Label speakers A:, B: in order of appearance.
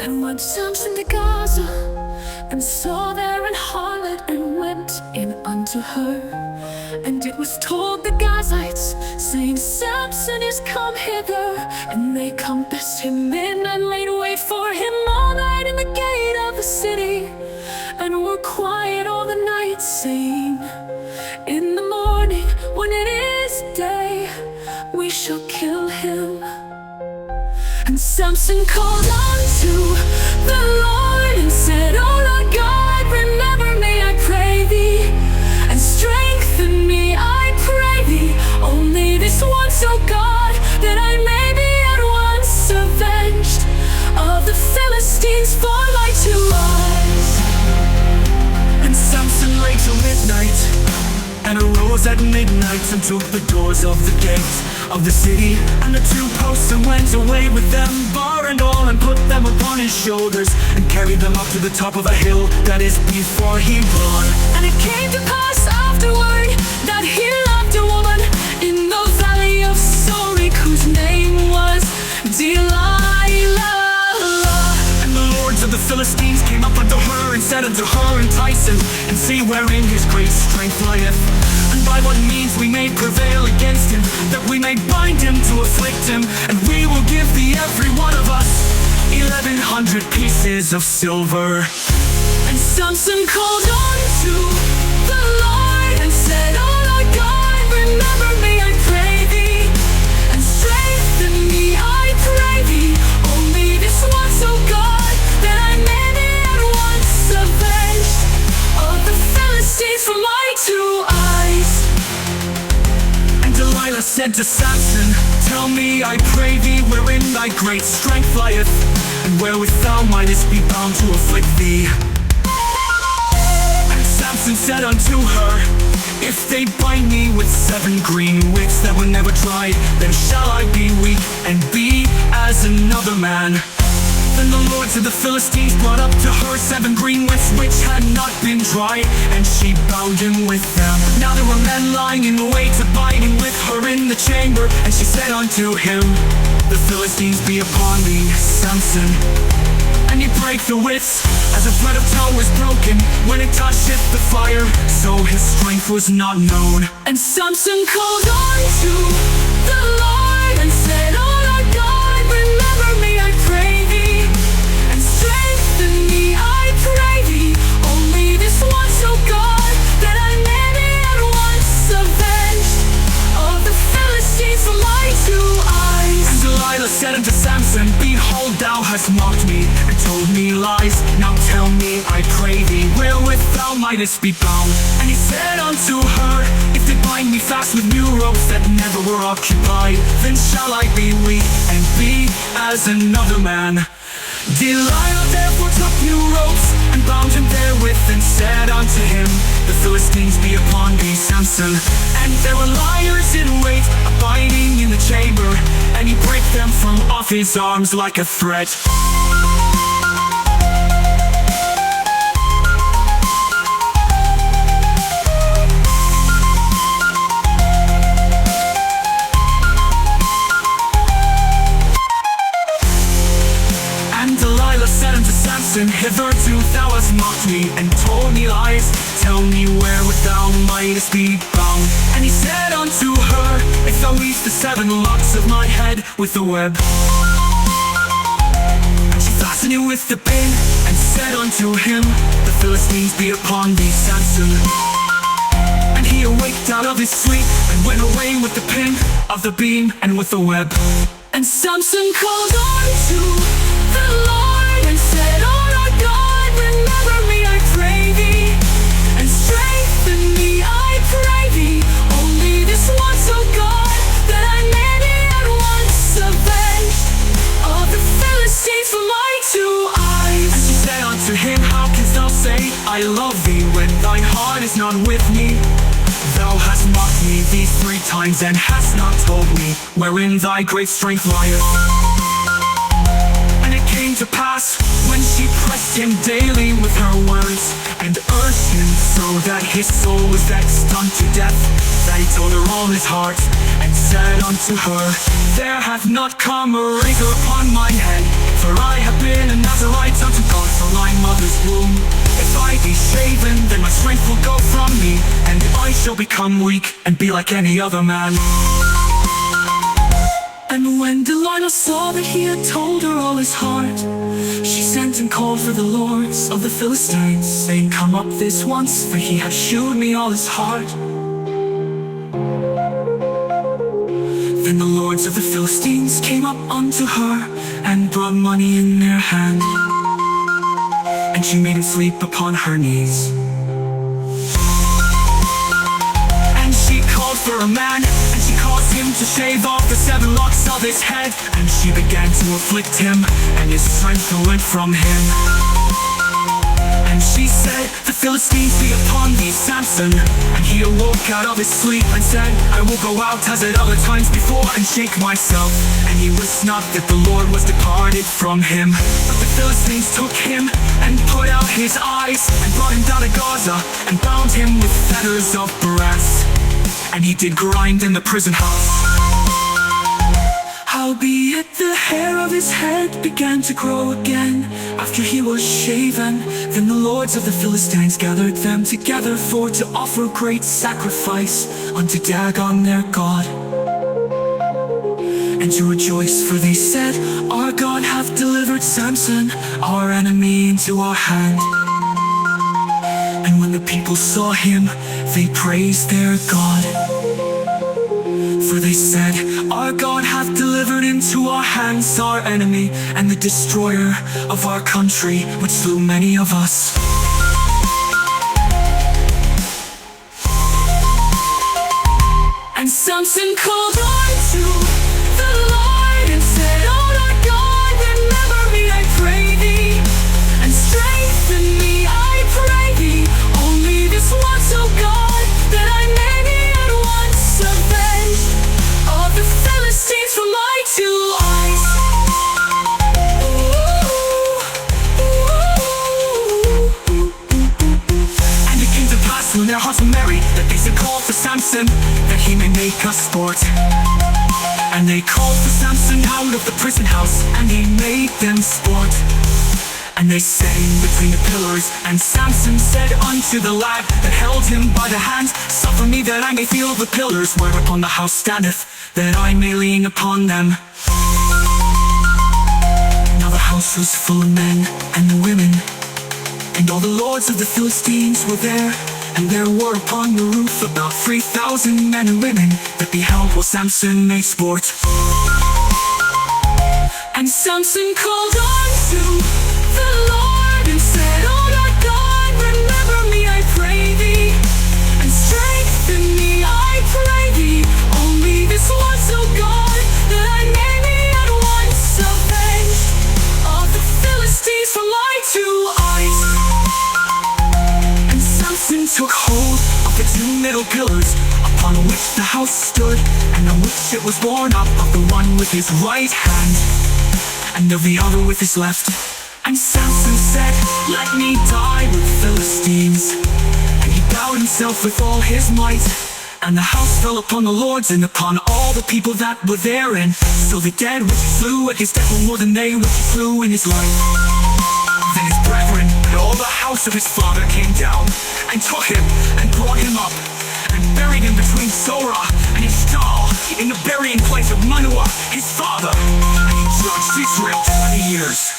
A: Then went Samson to Gaza, and saw there an harlot, and went in unto her. And it was told the Gazites, saying, Samson is come hither. And they compassed him in, and laid wait for him all night in the gate of the city, and were quiet all the night, saying, in the morning, when it is day, we shall kill him. And Samson called unto the Lord, and said, O Lord God, remember me, I pray thee, and strengthen me, I pray thee, only this once, O God, that I may be at once avenged of the Philistines for my 2 eyes.
B: And Samson lay till midnight, and arose at midnight, and took the doors of the gates of the city, and the 2 posts, and went away with them, bar and all, and put them upon his shoulders, and carried them up to the top of a hill that is before Hebron.
A: And it came to pass afterward, that he loved a woman in the valley of Story, whose name was Delilah.
B: And the lords of the Philistines came up unto her, and said unto her, entice him, and see wherein his great strength lieth, and by what means we may prevail against him, that we may bind him to afflict him, and we will give thee every one of us 1,100 pieces of silver.
A: And Samson called unto the Lord, and said, O Lord God, remember me, I pray thee, and strengthen me, I pray thee, only this once, O God, that I may be at once avenged of the Philistines for my 2 eyes.
B: And Delilah said to Samson, tell me, I pray thee, wherein thy great strength lieth, and wherewith thou mightest be bound to afflict thee. And Samson said unto her, if they bind me with 7 green wicks that were never dried, then shall I be weak, and be as another man. Then the lords of the Philistines brought up to her 7 green wicks which had not been dry, and she bound him with them. Now there were men lying in wait, abiding with her in the chamber. And she said unto him, the Philistines be upon thee, Samson. And he brake the wicks, as a thread of tow was broken when it toucheth the fire, so his strength was not known.
A: And Samson called unto the Lord, and said, O Lord God, remember me, I pray thee, and strengthen me, I pray thee, only this once, O God, that I may be at once avenged of the Philistines for my 2 eyes.
B: And Delilah said unto Samson, behold, thou hast mocked me, and told me lies. Now tell me, I pray thee, wherewith thou mightest be bound. And he said unto her, if they bind me fast with new ropes that never were occupied, then shall I be weak, and be as another man. Delilah therefore took new ropes, and bound him therewith, and said unto him, the Philistines be upon thee, Samson. And there were liars in wait, abiding in the chamber, and he brake them from off his arms like a thread. Hitherto thou hast mocked me, and told me lies. Tell me wherewith thou mightest be bound. And he said unto her, if thou eat'st the 7 locks of my head with the web. And she fastened it with the pin, and said unto him, the Philistines be upon thee, Samson. And he awaked out of his sleep, and went away with the pin of the beam, and with the web.
A: And Samson called unto the Lord, and said, O Lord God, remember me, I pray thee, and strengthen me, I pray thee, only this once, O God, that I may be at once avenged of the Philistines for my 2 eyes.
B: And she said unto him, how canst thou say, I love thee, when thine heart is not with me? Thou hast mocked me these 3 times, and hast not told me wherein thy great strength lieth. And it came to pass, when she pressed him daily with her words, and urged him so that his soul was vexed unto death, that he told her all his heart, and said unto her, there hath not come a wrinkle upon my head, For I have been a Nazarite unto God from my mother's womb. If I be shaven, then my strength will go from me, and I shall become weak and be like any other man. And when Delilah saw that he had told her all his heart, she sent and called for the lords of the Philistines, saying, Come up this once, for he hath shewed me all his heart. Then the lords of the Philistines came up unto her, and brought money in their hand, and she made him sleep upon her knees. And she called for a man, and she caused him to shave off the 7 locks of his head, and she began to afflict him, and his strength went from him. And she said, The Philistines be upon thee, Samson. And he awoke out of his sleep, and said, I will go out as at other times before, and shake myself. And he wist not that the Lord was departed from him. But the Philistines took him, and put out his eyes, and brought him down to Gaza, and bound him with fetters of brass. And he did grind in the prison house. Howbeit the hair of his head began to grow again, after he was shaven. Then the lords of the Philistines gathered them together, for to offer great sacrifice unto Dagon their god, and to rejoice, for they said, Our God hath delivered Samson, our enemy, into our hand. And when the people saw him, they praised their God. For they said, Our God hath delivered into our hands our enemy, and the destroyer of our country, which slew many of us. And Samson called unto the Lord, and said, O Lord God, remember me, I pray thee, and strengthen me, I pray thee, only this once, O God, that I may be at once avenged of the Philistines from my 2 eyes. And it came to pass, when their hearts were merry, that they said, Call for Samson, that he may make us sport. And they called for Samson out of the prison house, and he made them sport. And they sang between the pillars, and Samson said unto the lad that held him by the hand, Suffer me that I may feel the pillars whereupon the house standeth, that I may lean upon them. Now the house was full of men and the women, and all the lords of the Philistines were there. And there were upon the roof about 3,000 men and women, that beheld while Samson made sport. And Samson called unto the Lord, and said, O Lord God, remember me, I pray thee, and strengthen me, I pray thee, only this once, O God, that I may be at once avenged of the Philistines from my 2 eyes. And Samson took hold of the 2 middle pillars, upon which the house stood, and on which it was borne up, of the one with his right hand, and of the other with his left. And Samson said, Let me die with Philistines. And he bowed himself with all his might, and the house fell upon the lords, and upon all the people that were therein. So the dead which he slew at his death were more than they which he slew in his life. Then his brethren and all the house of his father came down, and took him, and brought him up, and buried him between Zorah and Eshtal, in the burying place of Manoah his father. And he judged Israel 20 years.